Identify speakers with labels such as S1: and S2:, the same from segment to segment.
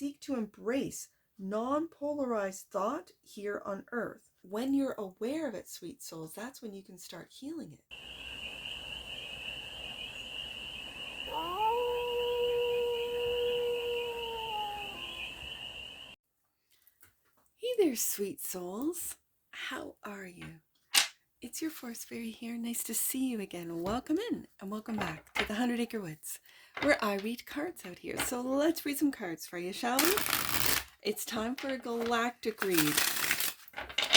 S1: seek to embrace non-polarized thought here on Earth. When you're aware of it, sweet souls, that's when you can start healing it. Hey there, sweet souls. How are you? It's your Force Fairy here. Nice to see you again. Welcome in and welcome back to the 100 Acre Woods, where I read cards out here. So let's read some cards for you, shall we? It's time for a galactic read.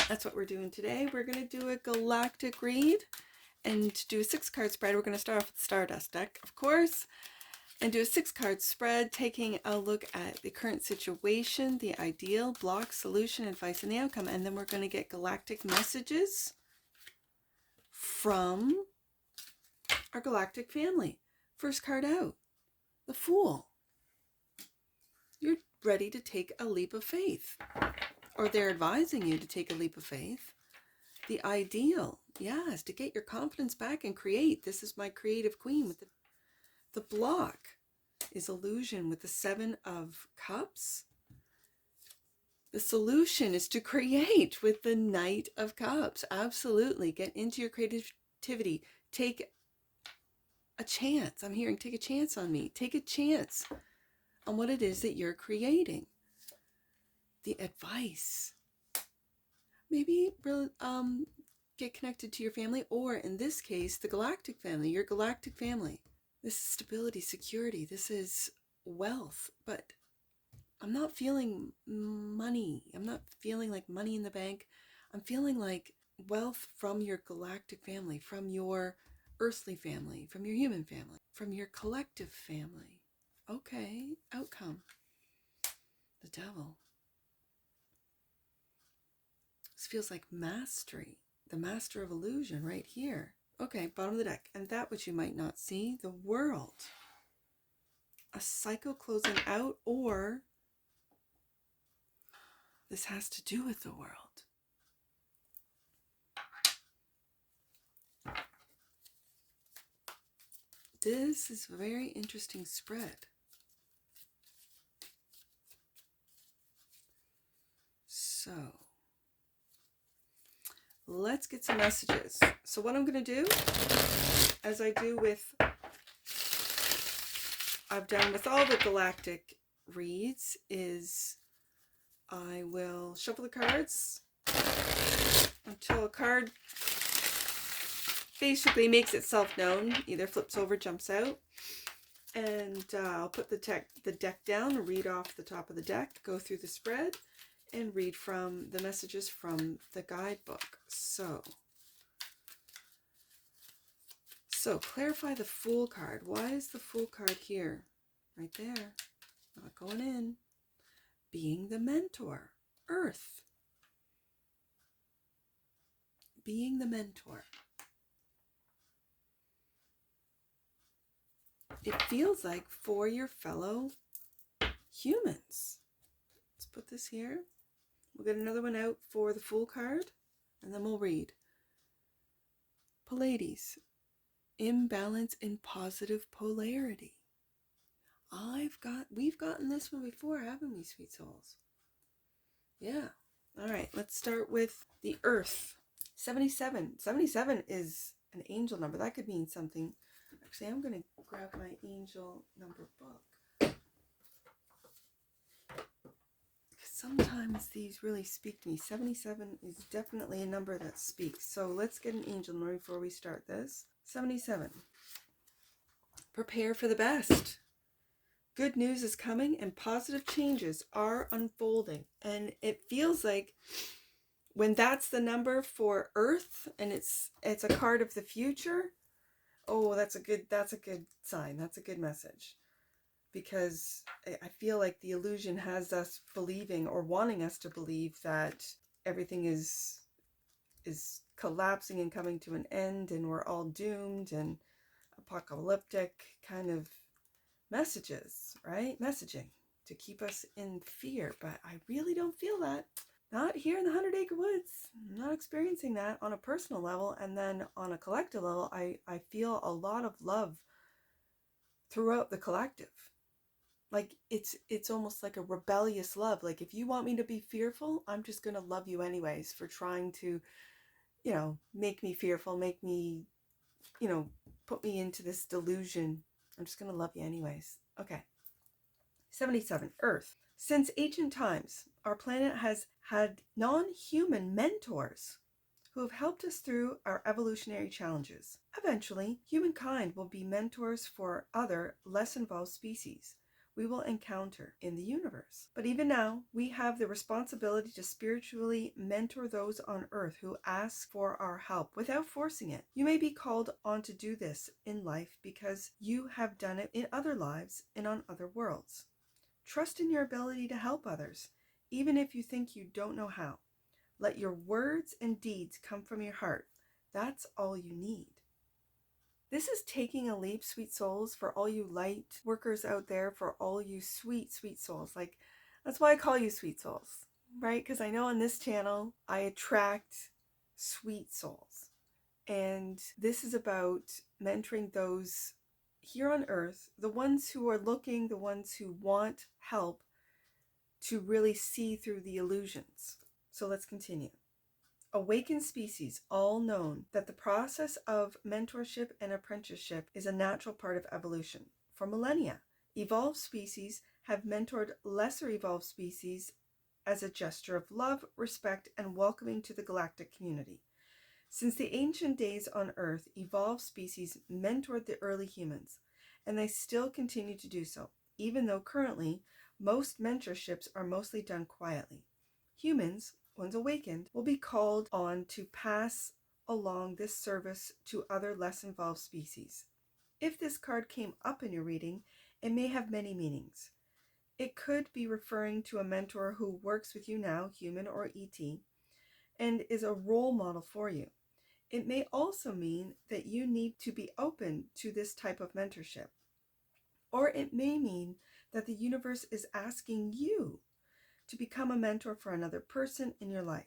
S1: That's what we're doing today. We're going to do a galactic read and do a 6-card spread. We're going to start off with the Stardust deck, of course, and do a 6-card spread, taking a look at the current situation, the ideal, block, solution, advice, and the outcome. And then we're going to get galactic messages from our galactic family. First card out, the Fool. You're ready to take a leap of faith, or they're advising you to take a leap of faith. The Ideal, yes, to get your confidence back and create. This is my creative queen. With the Block is Illusion with the 7 of Cups. The solution is to create with the Knight of Cups. Absolutely. Get into your creativity. Take a chance. I'm hearing take a chance on me. Take a chance on what it is that you're creating. The Advice. Maybe get connected to your family, or in this case, the galactic family, your galactic family. This is stability, security. This is wealth, but I'm not feeling money. I'm not feeling like money in the bank. I'm feeling like wealth from your galactic family, from your earthly family, from your human family, from your collective family. Okay, outcome. The Devil. This feels like mastery. The Master of Illusion right here. Okay, bottom of the deck. And that which you might not see, the World. A cycle closing out, or this has to do with the world. This is a very interesting spread. So, let's get some messages. So what I'm going to do, as I do with, I've done with all the galactic reads, is I will shuffle the cards until a card basically makes itself known, either flips over, jumps out, and I'll put the deck down, read off the top of the deck, go through the spread, and read from the messages from the guidebook. So clarify the Fool card. Why is the Fool card here? Right there. Not going in. Being the mentor. Earth. Being the mentor. It feels like for your fellow humans. Let's put this here. We'll get another one out for the Fool card, and then we'll read. PLEIADES. Imbalance in positive polarity. We've gotten this one before, haven't we, sweet souls? Yeah. All right, let's start with the Earth. 77. 77 is an angel number. That could mean something. Actually, I'm going to grab my angel number book. Sometimes these really speak to me. 77 is definitely a number that speaks. So let's get an angel number before we start this. 77. Prepare for the best. Good news is coming and positive changes are unfolding. And it feels like when that's the number for Earth and it's a card of the future, oh, that's a good sign. That's a good message. Because I feel like the illusion has us believing, or wanting us to believe, that everything is collapsing and coming to an end, and we're all doomed, and apocalyptic kind of messages, right? Messaging to keep us in fear. But I really don't feel that. Not here in the 100 Acre Woods. I'm not experiencing that on a personal level. And then on a collective level, I feel a lot of love throughout the collective. Like it's almost like a rebellious love. Like if you want me to be fearful, I'm just going to love you anyways for trying to, make me fearful, make me, put me into this delusion. I'm just going to love you anyways. Okay. 77. Earth. Since ancient times, our planet has had non-human mentors who have helped us through our evolutionary challenges. Eventually, humankind will be mentors for other, less involved species we will encounter in the universe. But even now, we have the responsibility to spiritually mentor those on Earth who ask for our help without forcing it. You may be called on to do this in life because you have done it in other lives and on other worlds. Trust in your ability to help others, even if you think you don't know how. Let your words and deeds come from your heart. That's all you need. This is taking a leap, sweet souls, for all you light workers out there, for all you sweet, sweet souls. Like, that's why I call you sweet souls, right? Because I know on this channel, I attract sweet souls. And this is about mentoring those here on Earth, the ones who are looking, the ones who want help to really see through the illusions. So let's continue. Awakened species all known that the process of mentorship and apprenticeship is a natural part of evolution. For millennia, evolved species have mentored lesser evolved species as a gesture of love, respect, and welcoming to the galactic community. Since the ancient days on Earth, evolved species mentored the early humans, and they still continue to do so, even though currently most mentorships are mostly done quietly. Humans, once awakened, will be called on to pass along this service to other less involved species. If this card came up in your reading, it may have many meanings. It could be referring to a mentor who works with you now, human or ET, and is a role model for you. It may also mean that you need to be open to this type of mentorship. Or it may mean that the universe is asking you to become a mentor for another person in your life.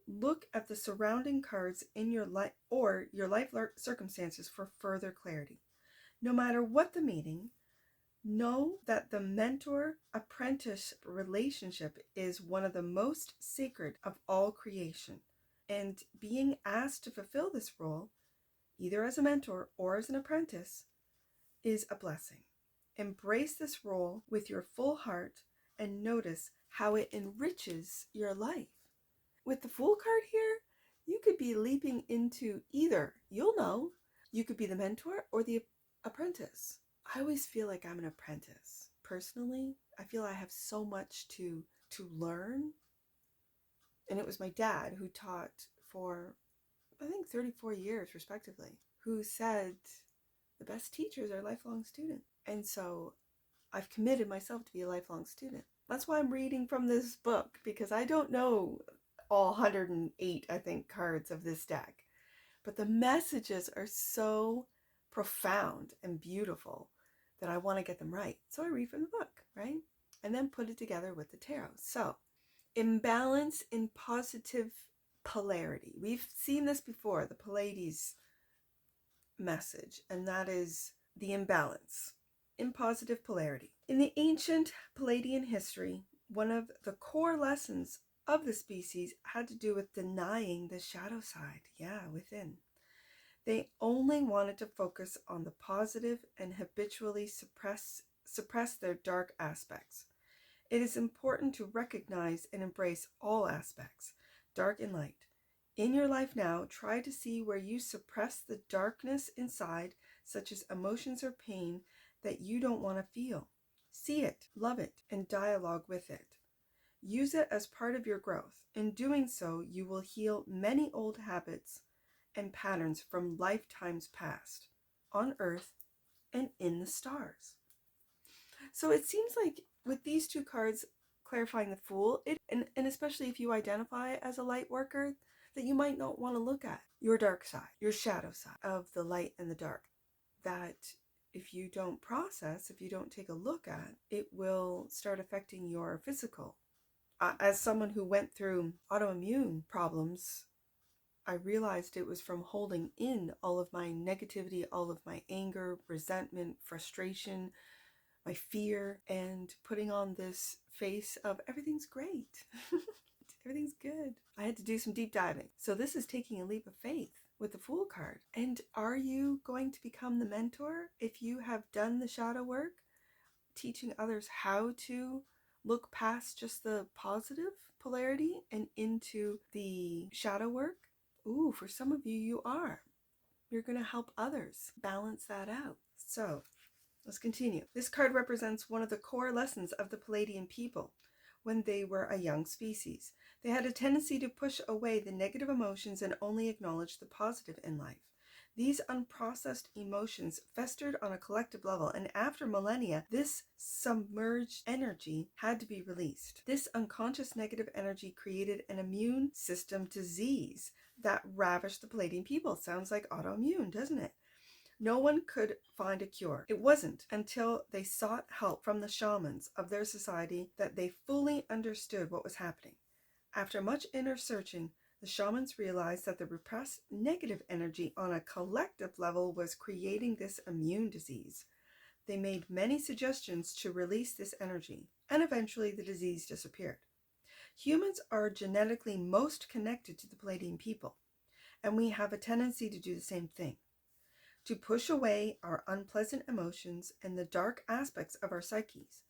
S1: Look at the surrounding cards in your life or your life circumstances for further clarity. No matter what the meaning, know that the mentor-apprentice relationship is one of the most sacred of all creation. And being asked to fulfill this role, either as a mentor or as an apprentice, is a blessing. Embrace this role with your full heart and notice how it enriches your life. With the Fool card here, you could be leaping into either. You'll know. You could be the mentor or the apprentice. I always feel like I'm an apprentice. Personally, I feel I have so much to learn. And it was my dad who taught for, I think, 34 years, respectively, who said the best teachers are lifelong students. And so I've committed myself to be a lifelong student. That's why I'm reading from this book, because I don't know all 108, I think, cards of this deck. But the messages are so profound and beautiful that I want to get them right. So I read from the book, right? And then put it together with the tarot. So, imbalance in positive polarity. We've seen this before, the PLEIADES message, and that is the imbalance in positive polarity. In the ancient Palladian history, one of the core lessons of the species had to do with denying the shadow side, within. They only wanted to focus on the positive and habitually suppress their dark aspects. It is important to recognize and embrace all aspects, dark and light. In your life now, try to see where you suppress the darkness inside, such as emotions or pain that you don't want to feel. See it, love it, and dialogue with it. Use it as part of your growth. In doing so, you will heal many old habits and patterns from lifetimes past, on Earth and in the stars. So it seems like with these two cards clarifying the Fool, and especially if you identify as a light worker, that you might not want to look at your dark side, your shadow side of the light and the dark. That if you don't process, if you don't take a look at, it will start affecting your physical. As someone who went through autoimmune problems, I realized it was from holding in all of my negativity, all of my anger, resentment, frustration, my fear, and putting on this face of everything's great. Everything's good. I had to do some deep diving. So this is taking a leap of faith with the Fool card. And are you going to become the mentor if you have done the shadow work, teaching others how to look past just the positive polarity and into the shadow work? Ooh, for some of you, you are. You're going to help others balance that out. So let's continue. This card represents one of the core lessons of the Pleiadian people when they were a young species. They had a tendency to push away the negative emotions and only acknowledge the positive in life. These unprocessed emotions festered on a collective level, and after millennia, this submerged energy had to be released. This unconscious negative energy created an immune system disease that ravished the Pleiadian people. Sounds like autoimmune, doesn't it? No one could find a cure. It wasn't until they sought help from the shamans of their society that they fully understood what was happening. After much inner searching, the shamans realized that the repressed negative energy on a collective level was creating this immune disease. They made many suggestions to release this energy, and eventually the disease disappeared. Humans are genetically most connected to the Pleiadian people, and we have a tendency to do the same thing, to push away our unpleasant emotions and the dark aspects of our psyches.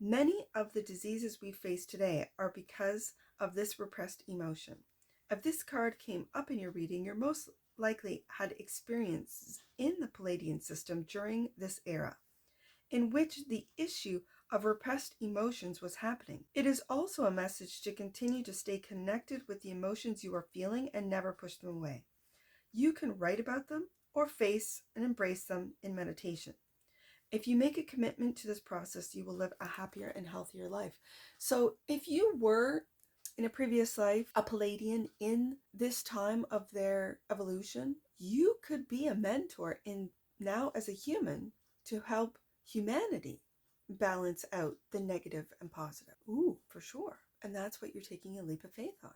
S1: Many of the diseases we face today are because of this repressed emotion. If this card came up in your reading, you're most likely had experiences in the Pleiadian system during this era, in which the issue of repressed emotions was happening. It is also a message to continue to stay connected with the emotions you are feeling and never push them away. You can write about them or face and embrace them in meditation. If you make a commitment to this process, you will live a happier and healthier life. So if you were in a previous life a Pleiadian in this time of their evolution, you could be a mentor in now as a human to help humanity balance out the negative and positive. Ooh, for sure. And that's what you're taking a leap of faith on.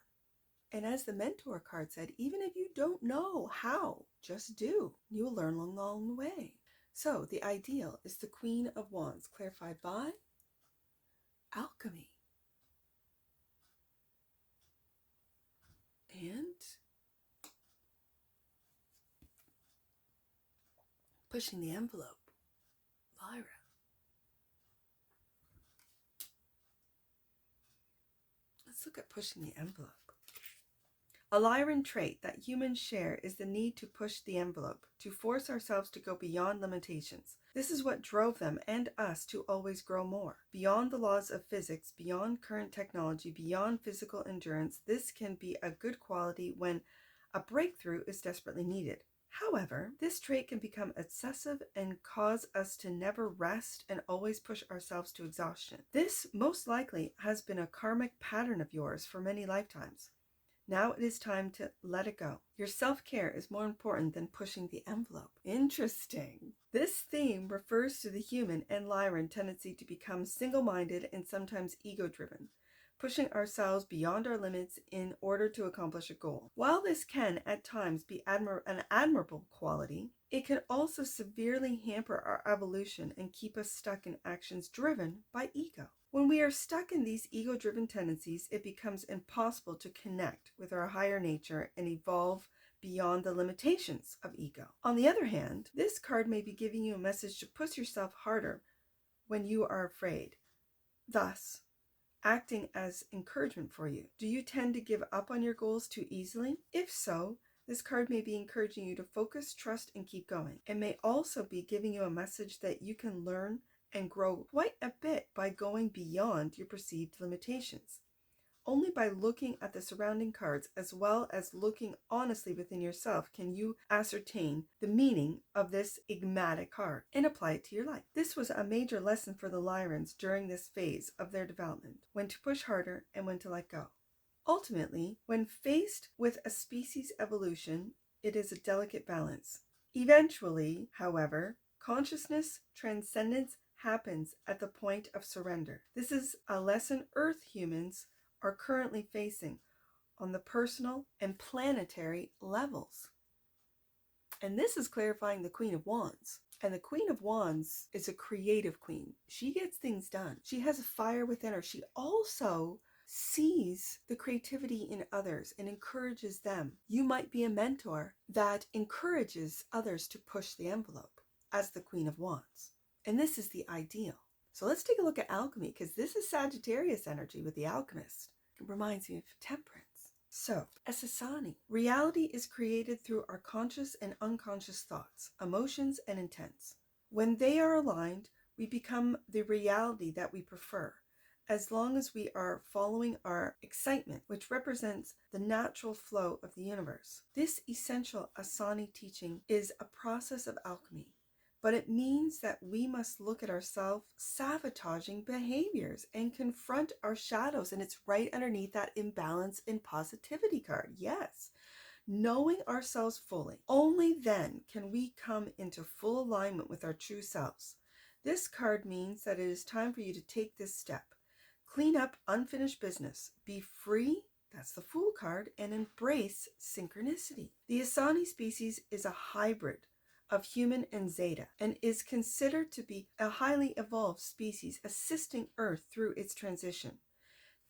S1: And as the mentor card said, even if you don't know how, just do. You will learn along the way. So the ideal is the Queen of Wands, clarified by Alchemy. And pushing the envelope, Lyra. Let's look at pushing the envelope. A Lyran trait that humans share is the need to push the envelope, to force ourselves to go beyond limitations. This is what drove them and us to always grow more. Beyond the laws of physics, beyond current technology, beyond physical endurance, this can be a good quality when a breakthrough is desperately needed. However, this trait can become excessive and cause us to never rest and always push ourselves to exhaustion. This most likely has been a karmic pattern of yours for many lifetimes. Now it is time to let it go. Your self-care is more important than pushing the envelope. Interesting. This theme refers to the human and Lyran tendency to become single-minded and sometimes ego-driven, pushing ourselves beyond our limits in order to accomplish a goal. While this can at times be an admirable quality, it can also severely hamper our evolution and keep us stuck in actions driven by ego. When we are stuck in these ego-driven tendencies, it becomes impossible to connect with our higher nature and evolve beyond the limitations of ego. On the other hand, this card may be giving you a message to push yourself harder when you are afraid, thus acting as encouragement for you. Do you tend to give up on your goals too easily? If so, this card may be encouraging you to focus, trust, and keep going. It may also be giving you a message that you can learn and grow quite a bit by going beyond your perceived limitations. Only by looking at the surrounding cards as well as looking honestly within yourself can you ascertain the meaning of this enigmatic card and apply it to your life. This was a major lesson for the Lyrans during this phase of their development, when to push harder and when to let go. Ultimately, when faced with a species evolution, it is a delicate balance. Eventually, however, consciousness transcendence happens at the point of surrender. This is a lesson Earth humans are currently facing on the personal and planetary levels. And this is clarifying the Queen of Wands. And the Queen of Wands is a creative queen. She gets things done. She has a fire within her. She also sees the creativity in others and encourages them. You might be a mentor that encourages others to push the envelope as the Queen of Wands. And this is the ideal. So let's take a look at alchemy, because this is Sagittarius energy with the alchemist. It reminds me of temperance. So, ESSASSANI. Reality is created through our conscious and unconscious thoughts, emotions, and intents. When they are aligned, we become the reality that we prefer, as long as we are following our excitement, which represents the natural flow of the universe. This essential Assani teaching is a process of alchemy, but it means that we must look at our self-sabotaging behaviors and confront our shadows. And it's right underneath that imbalance in positivity card. Yes, knowing ourselves fully. Only then can we come into full alignment with our true selves. This card means that it is time for you to take this step. Clean up unfinished business. Be free. That's the Fool card. And embrace synchronicity. The Assani species is a hybrid of human and Zeta, and is considered to be a highly evolved species assisting Earth through its transition.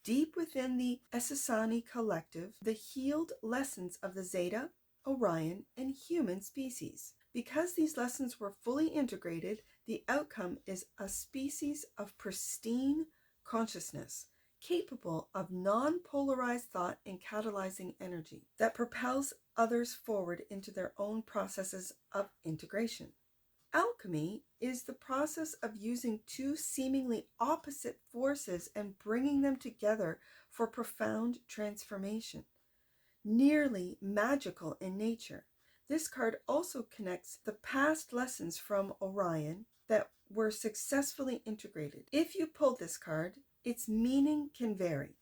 S1: Deep within the ESSASSANI collective, the healed lessons of the Zeta, Orion, and human species. Because these lessons were fully integrated, the outcome is a species of pristine consciousness, capable of non-polarized thought and catalyzing energy that propels others forward into their own processes of integration. Alchemy is the process of using two seemingly opposite forces and bringing them together for profound transformation. Nearly magical in nature, this card also connects the past lessons from Orion that were successfully integrated. If you pull this card, its meaning can vary.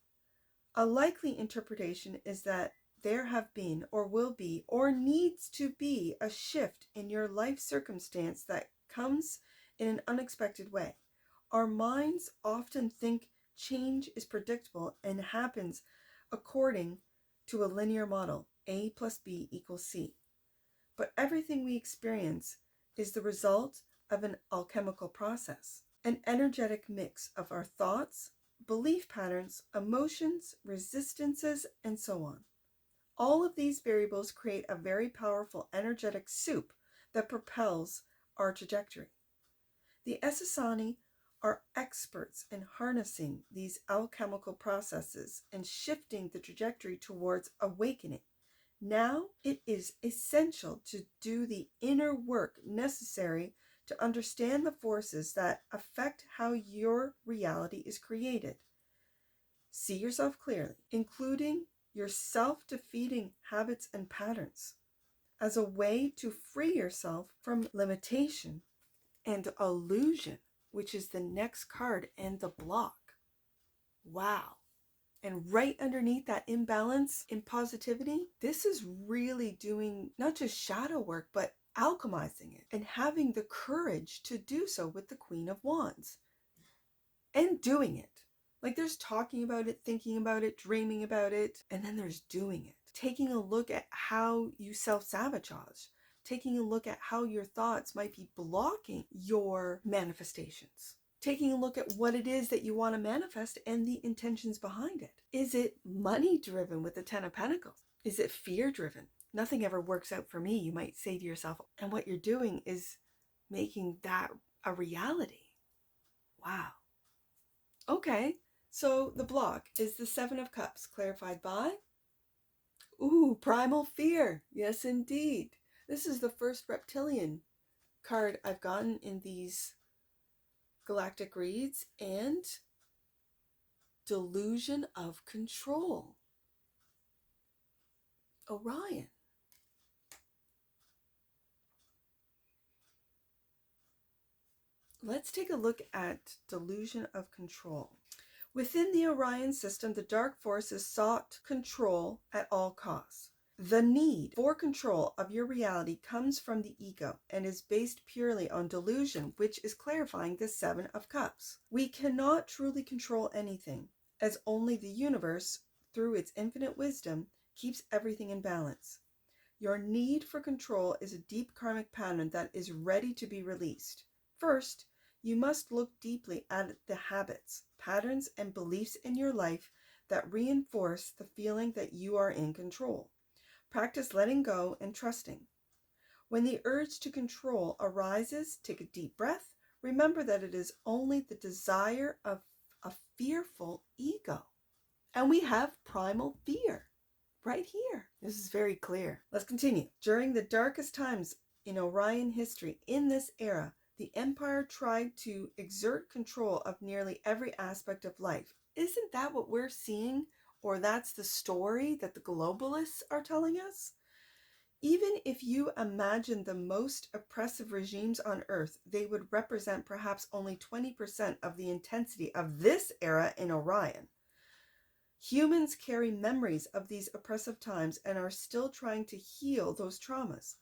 S1: A likely interpretation is that there have been or will be or needs to be a shift in your life circumstance that comes in an unexpected way. Our minds often think change is predictable and happens according to a linear model, A plus B equals C. But everything we experience is the result of an alchemical process, an energetic mix of our thoughts, belief patterns, emotions, resistances, and so on. All of these variables create a very powerful energetic soup that propels our trajectory. The ESSASSANI are experts in harnessing these alchemical processes and shifting the trajectory towards awakening. Now it is essential to do the inner work necessary to understand the forces that affect how your reality is created. See yourself clearly, including your self-defeating habits and patterns, as a way to free yourself from limitation and illusion, which is the next card and the block. Wow. And right underneath that imbalance in positivity, this is really doing not just shadow work, but alchemizing it and having the courage to do so with the Queen of Wands and doing it. Like there's talking about it, thinking about it, dreaming about it, and then there's doing it. Taking a look at how you self-sabotage, taking a look at how your thoughts might be blocking your manifestations. Taking a look at what it is that you want to manifest and the intentions behind it. Is it money driven with the Ten of Pentacles? Is it fear driven? Nothing ever works out for me, you might say to yourself. And what you're doing is making that a reality. Wow. Okay, so the block is the Seven of Cups, clarified by, Primal Fear. Yes, indeed. This is the first reptilian card I've gotten in these galactic reads, and Delusion of Control. Orion. Let's take a look at Delusion of Control. Within the Orion system, the dark forces sought control at all costs. The need for control of your reality comes from the ego and is based purely on delusion, which is clarifying the Seven of Cups. We cannot truly control anything, as only the universe, through its infinite wisdom, keeps everything in balance. Your need for control is a deep karmic pattern that is ready to be released. First, you must look deeply at the habits, patterns, and beliefs in your life that reinforce the feeling that you are in control. Practice letting go and trusting. When the urge to control arises, take a deep breath. Remember that it is only the desire of a fearful ego. And we have primal fear right here. This is very clear. Let's continue. During the darkest times in Orion history, in this era, the Empire tried to exert control of nearly every aspect of life. Isn't that what we're seeing? Or that's the story that the globalists are telling us? Even if you imagine the most oppressive regimes on Earth, they would represent perhaps only 20% of the intensity of this era in Orion. Humans carry memories of these oppressive times and are still trying to heal those traumas.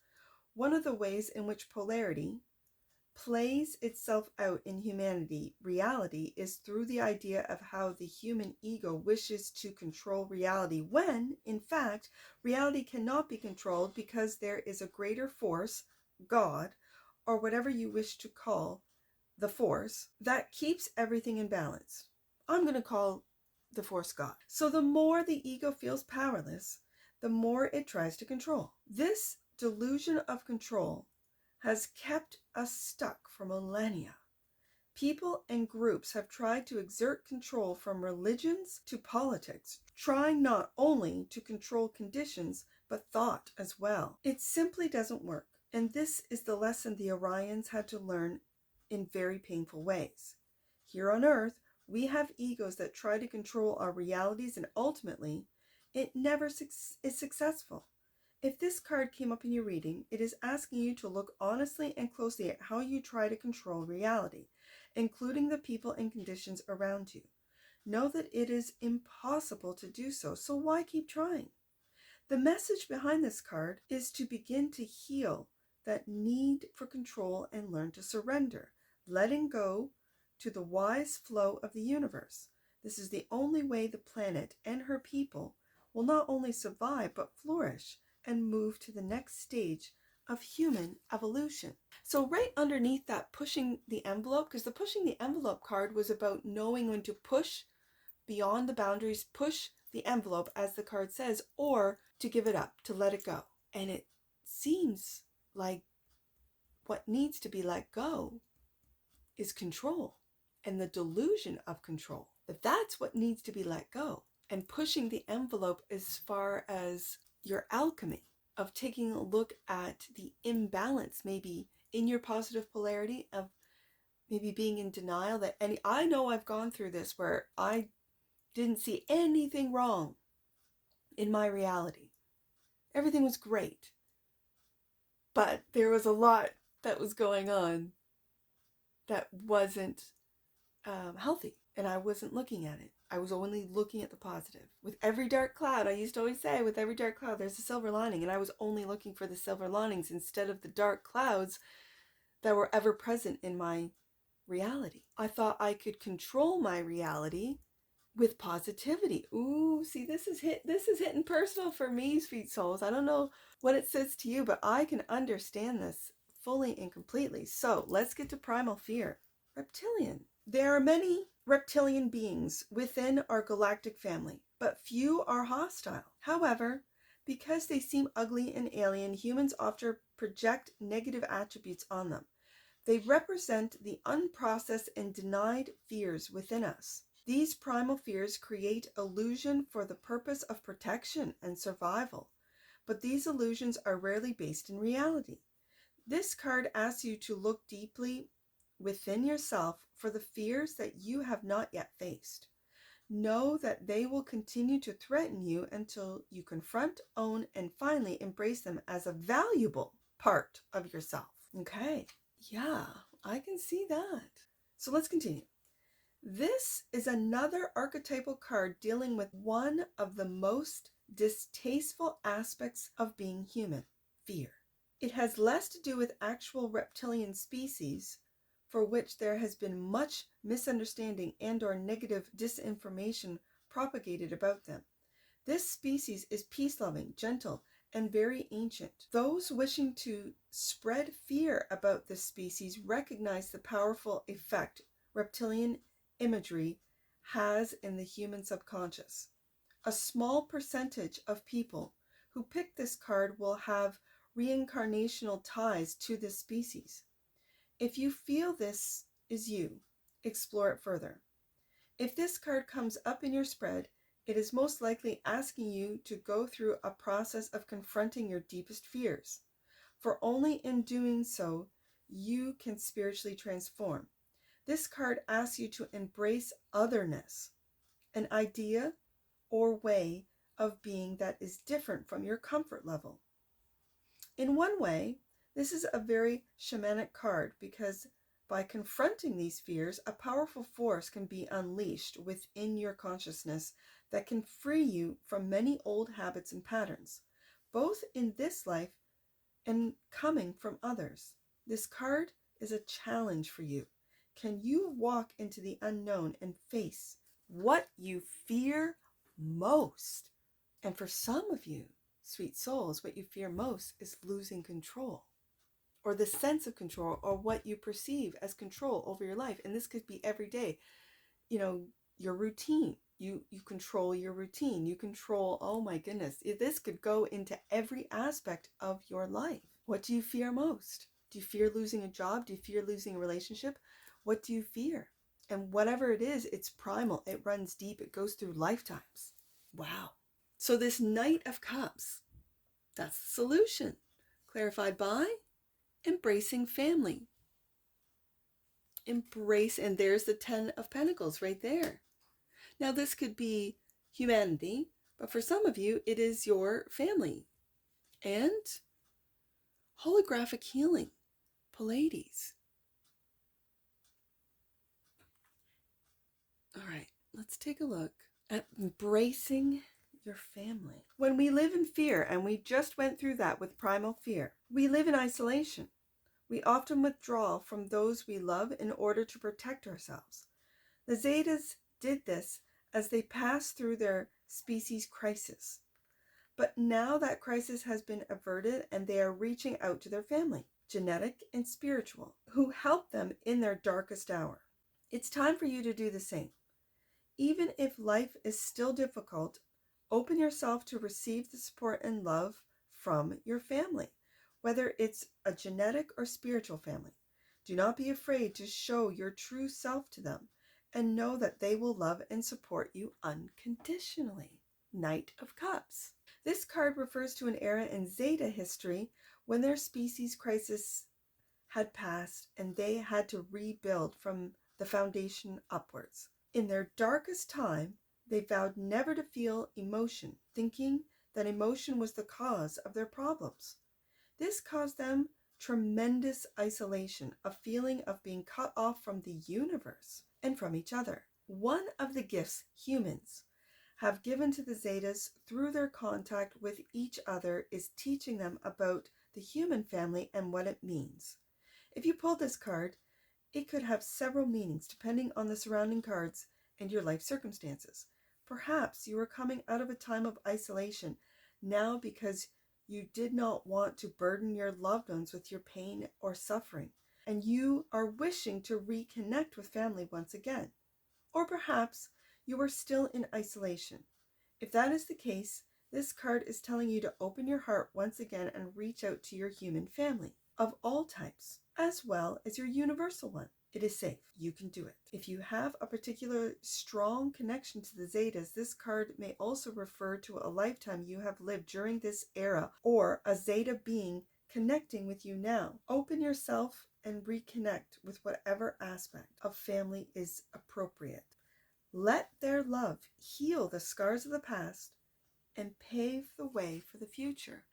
S1: One of the ways in which polarity plays itself out in reality is through the idea of how the human ego wishes to control reality when, in fact, reality cannot be controlled because there is a greater force, God, or whatever you wish to call the force, that keeps everything in balance. I'm going to call the force God. So the more the ego feels powerless, the more it tries to control. This delusion of control has kept us stuck for millennia. People and groups have tried to exert control from religions to politics, trying not only to control conditions, but thought as well. It simply doesn't work. And this is the lesson the Orions had to learn in very painful ways. Here on Earth, we have egos that try to control our realities, and ultimately, it never is successful. If this card came up in your reading, it is asking you to look honestly and closely at how you try to control reality, including the people and conditions around you. Know that it is impossible to do so, so why keep trying? The message behind this card is to begin to heal that need for control and learn to surrender, letting go to the wise flow of the universe. This is the only way the planet and her people will not only survive but flourish and move to the next stage of human evolution. So right underneath that pushing the envelope, because the pushing the envelope card was about knowing when to push beyond the boundaries, push the envelope, as the card says, or to give it up, to let it go. And it seems like what needs to be let go is control and the delusion of control. That's what needs to be let go. And pushing the envelope as far as your alchemy of taking a look at the imbalance, maybe in your positive polarity, of maybe being in denial that I know I've gone through this where I didn't see anything wrong in my reality. Everything was great. But there was a lot that was going on that wasn't healthy. And I wasn't looking at it. I was only looking at the positive. With every dark cloud, I used to always say, with every dark cloud, there's a silver lining. And I was only looking for the silver linings instead of the dark clouds that were ever present in my reality. I thought I could control my reality with positivity. Ooh, see, this is hitting personal for me, sweet souls. I don't know what it says to you, but I can understand this fully and completely. So let's get to primal fear. Reptilian. There are many reptilian beings within our galactic family, but few are hostile. However, because they seem ugly and alien, humans often project negative attributes on them. They represent the unprocessed and denied fears within us. These primal fears create illusion for the purpose of protection and survival, but these illusions are rarely based in reality. This card asks you to look deeply within yourself for the fears that you have not yet faced. Know that they will continue to threaten you until you confront, own, and finally embrace them as a valuable part of yourself. Okay, yeah, I can see that. So let's continue. This is another archetypal card dealing with one of the most distasteful aspects of being human, fear. It has less to do with actual reptilian species, for which there has been much misunderstanding and/or negative disinformation propagated about them. This species is peace-loving, gentle, and very ancient. Those wishing to spread fear about this species recognize the powerful effect reptilian imagery has in the human subconscious. A small percentage of people who pick this card will have reincarnational ties to this species. If you feel this is you, explore it further. If this card comes up in your spread, it is most likely asking you to go through a process of confronting your deepest fears, for only in doing so you can spiritually transform. This card asks you to embrace otherness, an idea or way of being that is different from your comfort level. In one way, this is a very shamanic card because by confronting these fears, a powerful force can be unleashed within your consciousness that can free you from many old habits and patterns, both in this life and coming from others. This card is a challenge for you. Can you walk into the unknown and face what you fear most? And for some of you, sweet souls, what you fear most is losing control, or the sense of control, or what you perceive as control over your life. And this could be every day, your routine. You control your routine. You control, oh my goodness, this could go into every aspect of your life. What do you fear most? Do you fear losing a job? Do you fear losing a relationship? What do you fear? And whatever it is, it's primal. It runs deep. It goes through lifetimes. Wow. So this Knight of Cups, that's the solution. Clarified by embracing family. Embrace, and there's the 10 of Pentacles right there. Now this could be humanity, but for some of you, it is your family. And holographic healing, PLEIADES. All right, let's take a look at embracing your family. When we live in fear, and we just went through that with primal fear, we live in isolation. We often withdraw from those we love in order to protect ourselves. The Zetas did this as they passed through their species crisis. But now that crisis has been averted and they are reaching out to their family, genetic and spiritual, who help them in their darkest hour. It's time for you to do the same. Even if life is still difficult, open yourself to receive the support and love from your family, whether it's a genetic or spiritual family. Do not be afraid to show your true self to them and know that they will love and support you unconditionally. Knight of Cups. This card refers to an era in Zeta history when their species crisis had passed and they had to rebuild from the foundation upwards. In their darkest time, they vowed never to feel emotion, thinking that emotion was the cause of their problems. This caused them tremendous isolation, a feeling of being cut off from the universe and from each other. One of the gifts humans have given to the Zetas through their contact with each other is teaching them about the human family and what it means. If you pulled this card, it could have several meanings depending on the surrounding cards and your life circumstances. Perhaps you are coming out of a time of isolation now because you did not want to burden your loved ones with your pain or suffering, and you are wishing to reconnect with family once again. Or perhaps you are still in isolation. If that is the case, this card is telling you to open your heart once again and reach out to your human family of all types, as well as your universal one. It is safe. You can do it. If you have a particular strong connection to the Zetas, this card may also refer to a lifetime you have lived during this era or a Zeta being connecting with you now. Open yourself and reconnect with whatever aspect of family is appropriate. Let their love heal the scars of the past and pave the way for the future.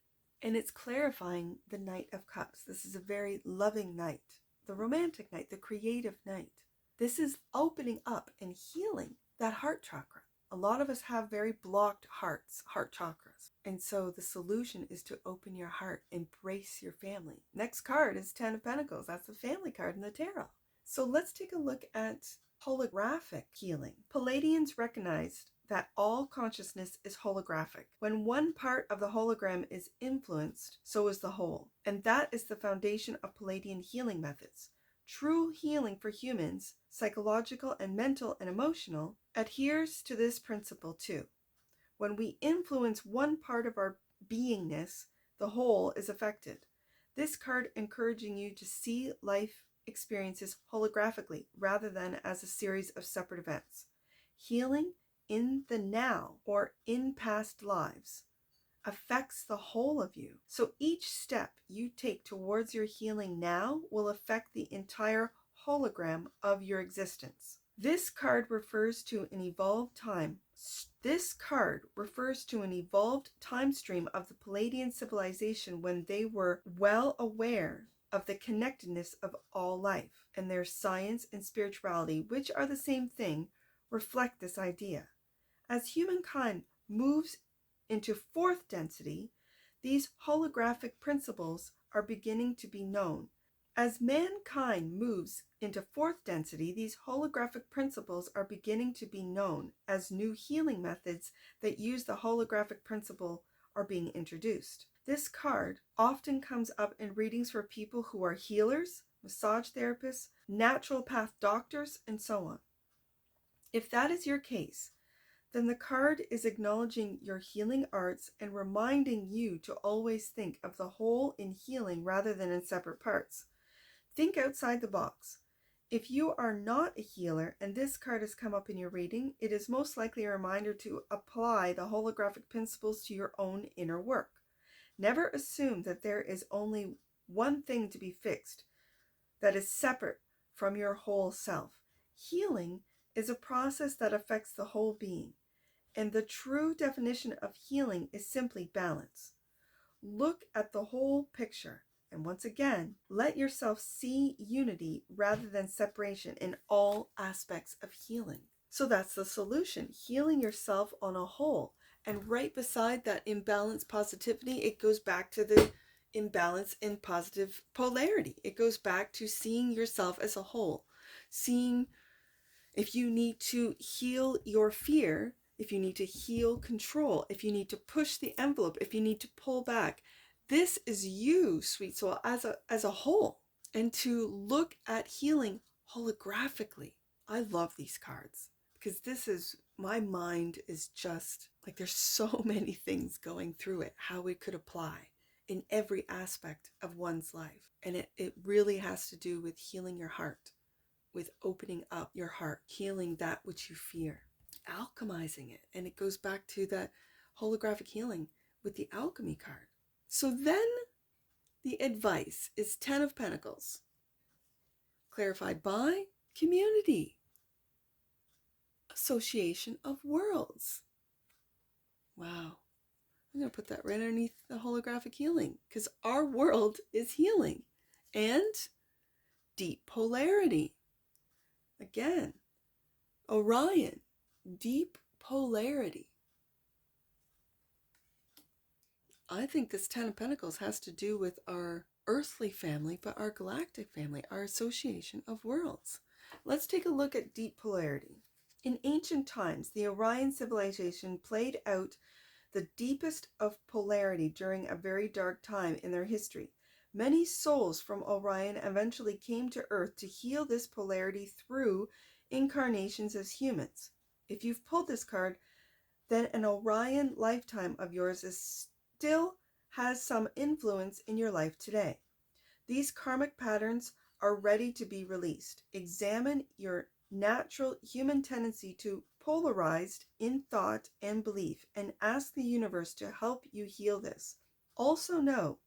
S1: And it's clarifying the Knight of Cups. This is a very loving knight, the romantic knight, the creative knight. This is opening up and healing that heart chakra. A lot of us have very blocked hearts, heart chakras. And so the solution is to open your heart, embrace your family. Next card is 10 of Pentacles. That's the family card in the tarot. So let's take a look at holographic healing. Palladians recognized that all consciousness is holographic. When one part of the hologram is influenced, so is the whole. And that is the foundation of Pleiadian healing methods. True healing for humans, psychological and mental and emotional, adheres to this principle too. When we influence one part of our beingness, the whole is affected. This card encouraging you to see life experiences holographically rather than as a series of separate events. Healing in the now or in past lives affects the whole of you. So each step you take towards your healing now will affect the entire hologram of your existence. This card refers to an evolved time. This card refers to an evolved time stream of the Pleiadian civilization when they were well aware of the connectedness of all life, and their science and spirituality, which are the same thing, reflect this idea. As humankind moves into fourth density, these holographic principles are beginning to be known. As mankind moves into fourth density, these holographic principles are beginning to be known as new healing methods that use the holographic principle are being introduced. This card often comes up in readings for people who are healers, massage therapists, naturopath doctors, and so on. If that is your case, then the card is acknowledging your healing arts and reminding you to always think of the whole in healing rather than in separate parts. Think outside the box. If you are not a healer and this card has come up in your reading, it is most likely a reminder to apply the holographic principles to your own inner work. Never assume that there is only one thing to be fixed that is separate from your whole self. Healing is a process that affects the whole being, and the true definition of healing is simply balance. Look at the whole picture. And once again, let yourself see unity rather than separation in all aspects of healing. So that's the solution, healing yourself on a whole. And right beside that imbalance positivity, it goes back to the imbalance in positive polarity. It goes back to seeing yourself as a whole. Seeing if you need to heal your fear, if you need to heal control, if you need to push the envelope, if you need to pull back. This is you, sweet soul, as a whole. And to look at healing holographically. I love these cards because this is, my mind is just like there's so many things going through it, how it could apply in every aspect of one's life. And it really has to do with healing your heart, with opening up your heart, healing that which you fear, alchemizing it. And it goes back to that holographic healing with the alchemy card. So then the advice is 10 of Pentacles, clarified by community, association of worlds. Wow. I'm going to put that right underneath the holographic healing because our world is healing. And deep polarity. Again, Orion, deep polarity. I think this 10 of Pentacles has to do with our earthly family, but our galactic family, our association of worlds. Let's take a look at deep polarity. In ancient times, the Orion civilization played out the deepest of polarity during a very dark time in their history. Many souls from Orion eventually came to Earth to heal this polarity through incarnations as humans. If you've pulled this card, then an Orion lifetime of yours is still has some influence in your life today. These karmic patterns are ready to be released. Examine your natural human tendency to polarized in thought and belief and ask the universe to help you heal this. Also know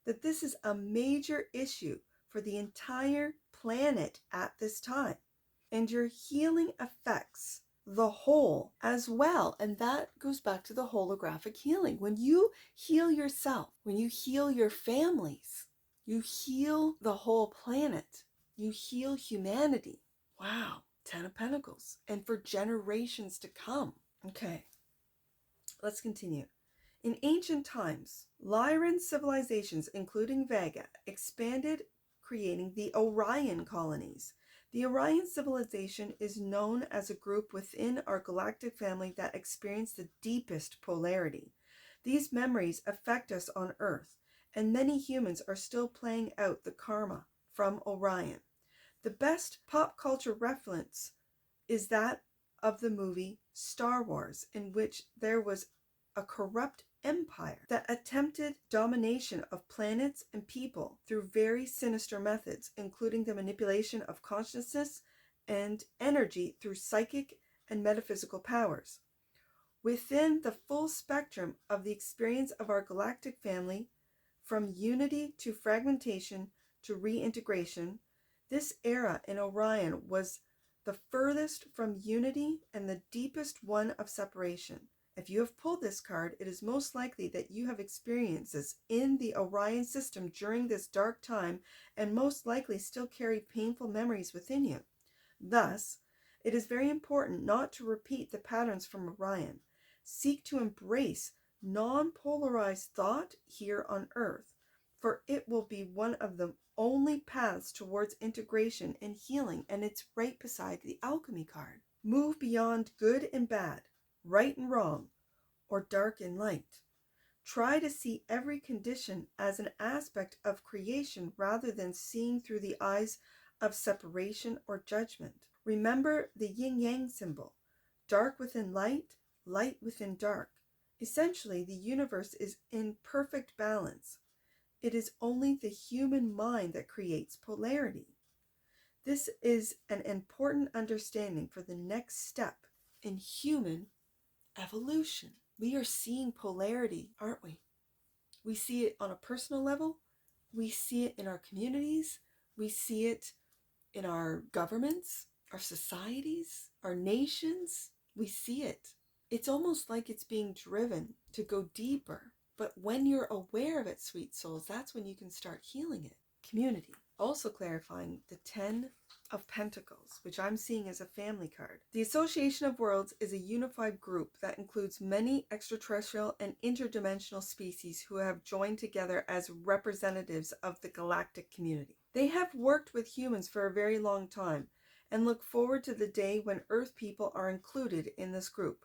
S1: that this is a major issue for the entire planet at this time, and your healing affects the whole as well. And that goes back to the holographic healing. When you heal yourself, when you heal your families, you heal the whole planet. You heal humanity. Wow. 10 of Pentacles. And for generations to come. Okay. Let's continue. In ancient times, Lyran civilizations, including Vega, expanded, creating the Orion colonies. The Orion civilization is known as a group within our galactic family that experience the deepest polarity. These memories affect us on Earth, and many humans are still playing out the karma from Orion. The best pop culture reference is that of the movie Star Wars, in which there was a corrupt empire that attempted domination of planets and people through very sinister methods, including the manipulation of consciousness and energy through psychic and metaphysical powers. Within the full spectrum of the experience of our galactic family, from unity to fragmentation to reintegration, this era in Orion was the furthest from unity and the deepest one of separation. If you have pulled this card, it is most likely that you have experiences in the Orion system during this dark time and most likely still carry painful memories within you. Thus, it is very important not to repeat the patterns from Orion. Seek to embrace non-polarized thought here on Earth, for it will be one of the only paths towards integration and healing, and it's right beside the Alchemy card. Move beyond good and bad, right and wrong, or dark and light. Try to see every condition as an aspect of creation rather than seeing through the eyes of separation or judgment. Remember the yin-yang symbol, dark within light, light within dark. Essentially, the universe is in perfect balance. It is only the human mind that creates polarity. This is an important understanding for the next step in human evolution. We are seeing polarity, aren't we? We see it on a personal level. We see it in our communities. We see it in our governments, our societies, our nations. We see it. It's almost like it's being driven to go deeper. But when you're aware of it, sweet souls, that's when you can start healing it. Community. Also clarifying the 10 of Pentacles, which I'm seeing as a family card. The Association of Worlds is a unified group that includes many extraterrestrial and interdimensional species who have joined together as representatives of the galactic community. They have worked with humans for a very long time and look forward to the day when Earth people are included in this group.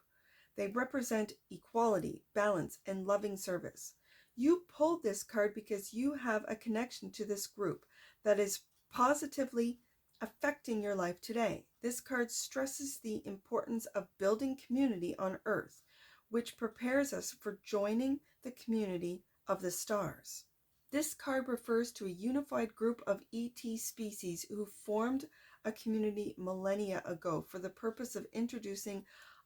S1: They represent equality, balance, and loving service. You pulled this card because you have a connection to this group that is positively affecting your life today. This card stresses the importance of building community on Earth, which prepares us for joining the community of the stars. This card refers to a unified group of ET species who formed a community millennia ago for the purpose of introducing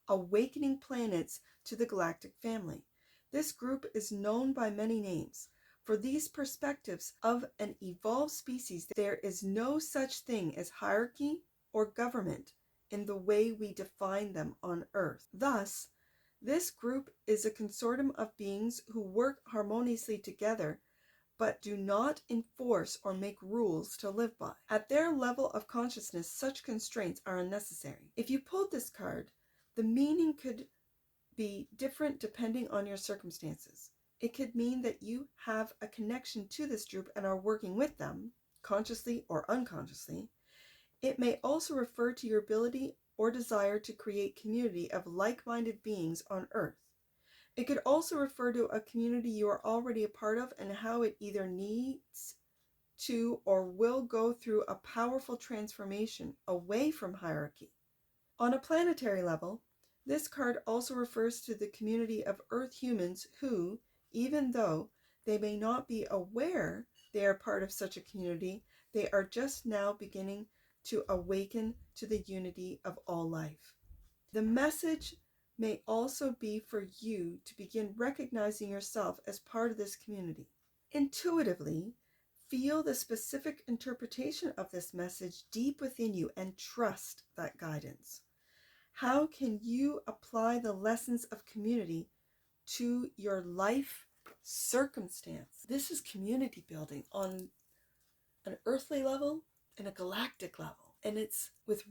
S1: awakening planets to the galactic family. This group is known by many names. For these perspectives of an evolved species, there is no such thing as hierarchy or government in the way we define them on Earth. Thus, this group is a consortium of beings who work harmoniously together but do not enforce or make rules to live by. At their level of consciousness, such constraints are unnecessary. If you pulled this card, the meaning could be different depending on your circumstances. It could mean that you have a connection to this group and are working with them, consciously or unconsciously. It may also refer to your ability or desire to create community of like-minded beings on Earth. It could also refer to a community you are already a part of and how it either needs to or will go through a powerful transformation away from hierarchy. On a planetary level, this card also refers to the community of Earth humans who, even though they may not be aware they are part of such a community, they are just now beginning to awaken to the unity of all life. The message may also be for you to begin recognizing yourself as part of this community. Intuitively, feel the specific interpretation of this message deep within you and trust that guidance. How can you apply the lessons of community to your life circumstance? This is community building on an earthly level and a galactic level. And it's with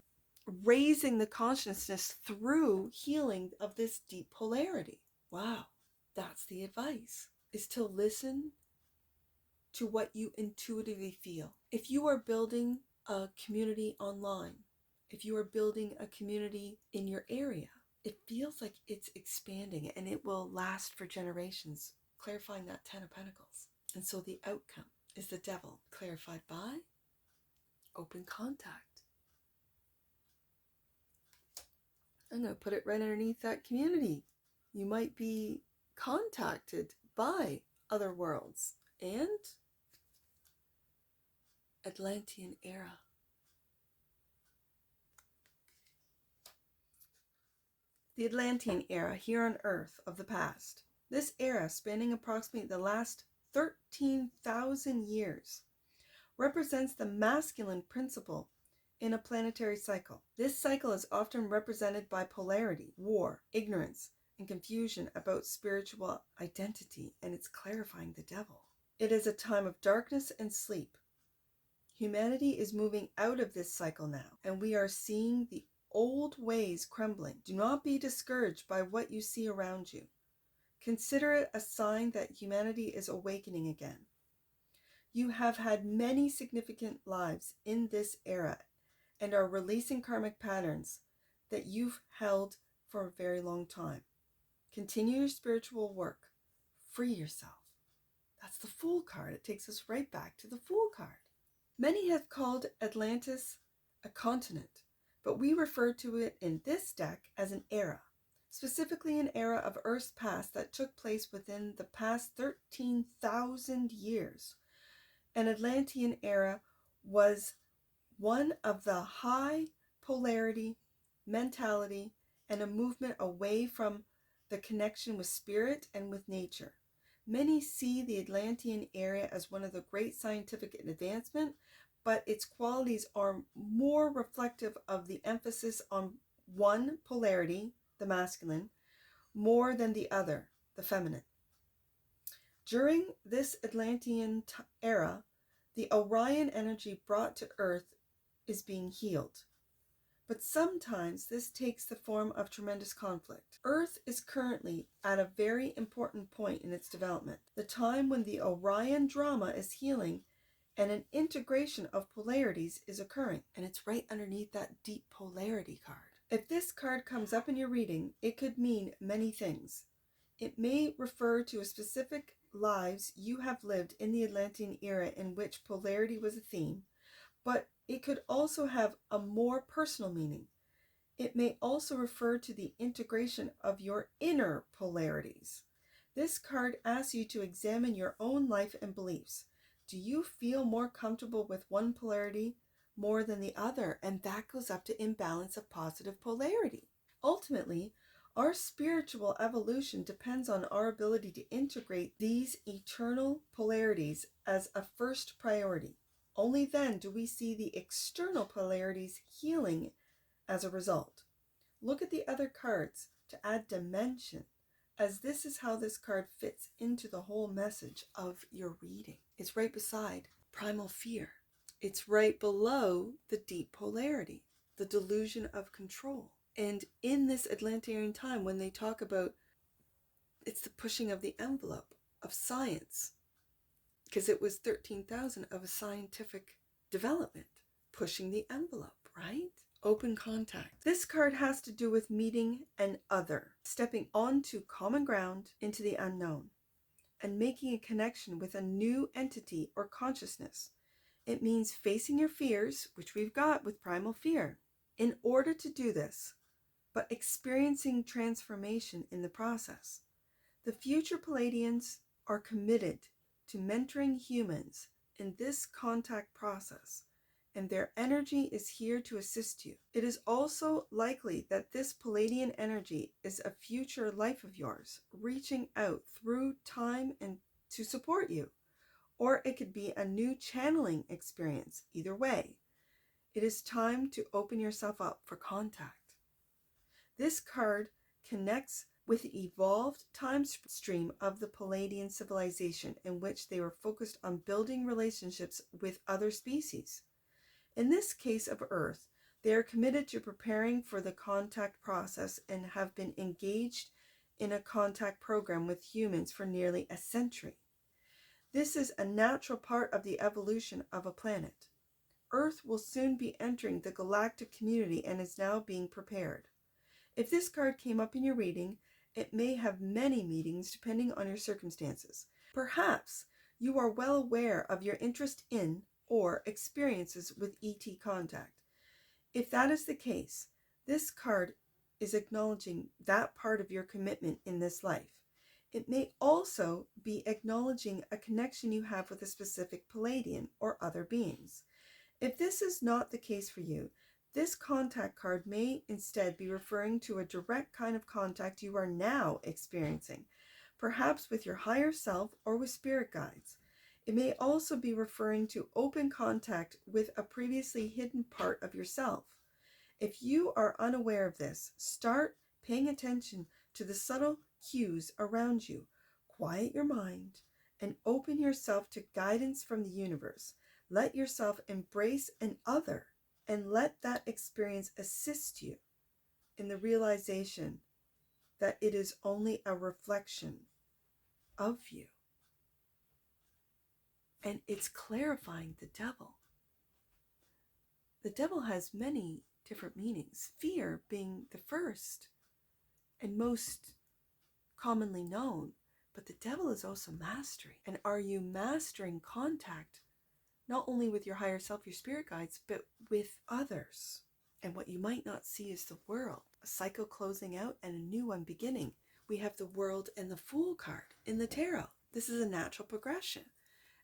S1: raising the consciousness through healing of this deep polarity. Wow, that's the advice, is to listen to what you intuitively feel. If you are building a community online, if you are building a community in your area, it feels like it's expanding and it will last for generations, clarifying that Ten of Pentacles. And so the outcome is the Devil, clarified by open contact. I'm going to put it right underneath that community. You might be contacted by other worlds and Atlantean era. The Atlantean era here on Earth of the past. This era, spanning approximately the last 13,000 years, represents the masculine principle in a planetary cycle. This cycle is often represented by polarity, war, ignorance, and confusion about spiritual identity, and it's clarifying the Devil. It is a time of darkness and sleep. Humanity is moving out of this cycle now, and we are seeing the old ways crumbling. Do not be discouraged by what you see around you. Consider it a sign that humanity is awakening again. You have had many significant lives in this era and are releasing karmic patterns that you've held for a very long time. Continue your spiritual work. Free yourself. That's the Fool card. It takes us right back to the Fool card. Many have called Atlantis a continent, but we refer to it in this deck as an era, specifically an era of Earth's past that took place within the past 13,000 years. An Atlantean era was one of the high polarity mentality and a movement away from the connection with spirit and with nature. Many see the Atlantean era as one of the great scientific advancement, but its qualities are more reflective of the emphasis on one polarity, the masculine, more than the other, the feminine. During this Atlantean era, the Orion energy brought to Earth is being healed. But sometimes this takes the form of tremendous conflict. Earth is currently at a very important point in its development, the time when the Orion drama is healing and an integration of polarities is occurring. And it's right underneath that deep polarity card. If this card comes up in your reading, it could mean many things. It may refer to a specific lives you have lived in the Atlantean era in which polarity was a theme, but it could also have a more personal meaning. It may also refer to the integration of your inner polarities. This card asks you to examine your own life and beliefs. Do you feel more comfortable with one polarity more than the other? And that goes up to imbalance of positive polarity. Ultimately, our spiritual evolution depends on our ability to integrate these eternal polarities as a first priority. Only then do we see the external polarities healing as a result. Look at the other cards to add dimension, as this is how this card fits into the whole message of your reading. It's right beside Primal Fear. It's right below the deep polarity, the delusion of control. And in this Atlantean time, when they talk about it's the pushing of the envelope of science, because it was 13,000 of a scientific development, pushing the envelope, right? Open contact. This card has to do with meeting an other, stepping onto common ground into the unknown, and making a connection with a new entity or consciousness. It means facing your fears, which we've got with Primal Fear. In order to do this, but experiencing transformation in the process. The future Pleiadians are committed to mentoring humans in this contact process, and their energy is here to assist you. It is also likely that this Pleiadian energy is a future life of yours, reaching out through time and to support you, or it could be a new channeling experience. Either way, it is time to open yourself up for contact. This card connects with the evolved time stream of the Pleiadian civilization, in which they were focused on building relationships with other species. In this case of Earth, they are committed to preparing for the contact process and have been engaged in a contact program with humans for nearly a century. This is a natural part of the evolution of a planet. Earth will soon be entering the galactic community and is now being prepared. If this card came up in your reading, it may have many meanings depending on your circumstances. Perhaps you are well aware of your interest in or experiences with ET contact. If that is the case, this card is acknowledging that part of your commitment in this life. It may also be acknowledging a connection you have with a specific Pleiadian or other beings. If this is not the case for you, this contact card may instead be referring to a direct kind of contact you are now experiencing, perhaps with your higher self or with spirit guides. It may also be referring to open contact with a previously hidden part of yourself. If you are unaware of this, start paying attention to the subtle cues around you. Quiet your mind and open yourself to guidance from the universe. Let yourself embrace an other and let that experience assist you in the realization that it is only a reflection of you. And it's clarifying the devil. The devil has many different meanings, fear being the first and most commonly known, but the devil is also mastery. And are you mastering contact not only with your higher self, your spirit guides, but with others? And what you might not see is the world, a cycle closing out and a new one beginning. We have the World and the Fool card in the tarot. This is a natural progression.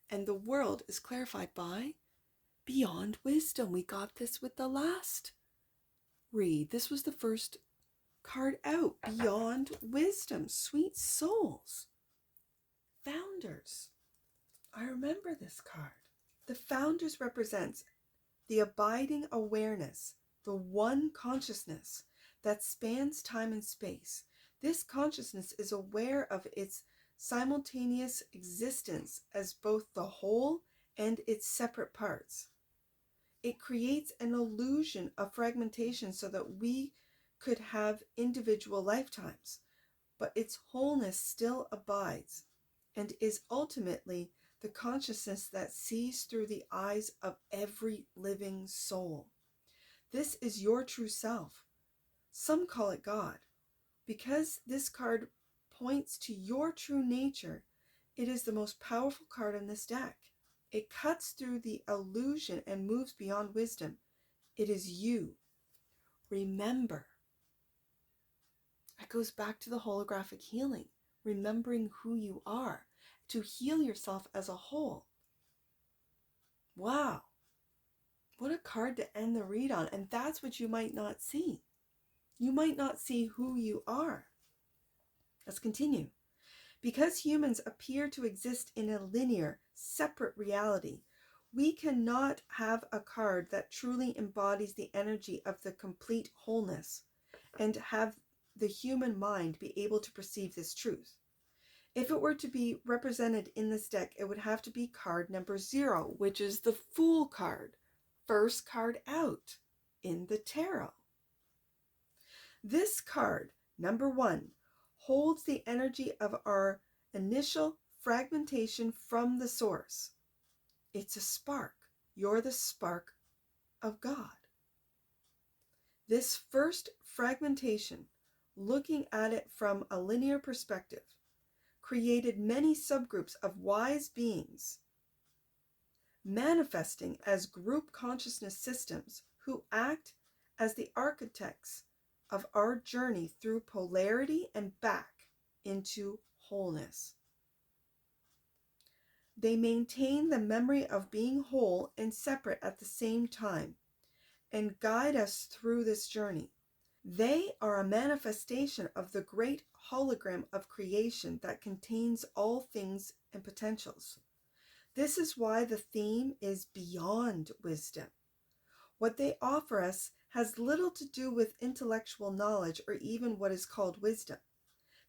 S1: And the world is clarified by beyond wisdom. We got this with the last read. This was the first card out. Beyond wisdom. Sweet souls. Founders. I remember this card. The founders represents the abiding awareness, the one consciousness that spans time and space. This consciousness is aware of its simultaneous existence as both the whole and its separate parts. It creates an illusion of fragmentation so that we could have individual lifetimes, but its wholeness still abides and is ultimately the consciousness that sees through the eyes of every living soul. This is your true self. Some call it God. Because this card points to your true nature, it is the most powerful card in this deck. It cuts through the illusion and moves beyond wisdom. It is you. Remember. It goes back to the holographic healing, remembering who you are, to heal yourself as a whole. Wow. What a card to end the read on. And that's what you might not see. You might not see who you are. Let's continue. Because humans appear to exist in a linear, separate reality, we cannot have a card that truly embodies the energy of the complete wholeness and have the human mind be able to perceive this truth. If it were to be represented in this deck, it would have to be card number 0, which is the Fool card, first card out in the tarot. This card, number 1, holds the energy of our initial fragmentation from the source. It's a spark. You're the spark of God. This first fragmentation, looking at it from a linear perspective, created many subgroups of wise beings manifesting as group consciousness systems who act as the architects of our journey through polarity and back into wholeness. They maintain the memory of being whole and separate at the same time and guide us through this journey. They are a manifestation of the great hologram of creation that contains all things and potentials. This is why the theme is beyond wisdom. What they offer us has little to do with intellectual knowledge or even what is called wisdom.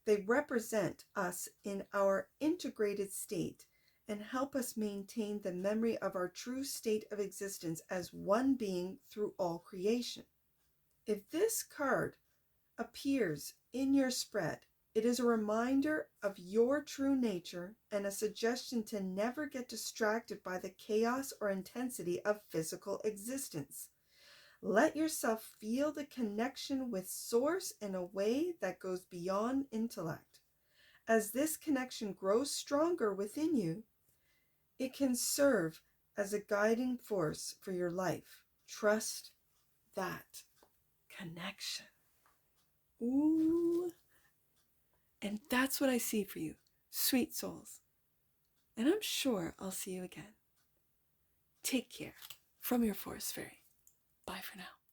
S1: They represent us in our integrated state and help us maintain the memory of our true state of existence as one being through all creation. If this card appears in your spread, It is a reminder of your true nature and a suggestion to never get distracted by the chaos or intensity of physical existence. Let yourself feel the connection with Source in a way that goes beyond intellect. As this connection grows stronger within you, it can serve as a guiding force for your life. Trust that connection. Ooh. And that's what I see for you, sweet souls. And I'm sure I'll see you again. Take care from your Forest Fairy. Bye for now.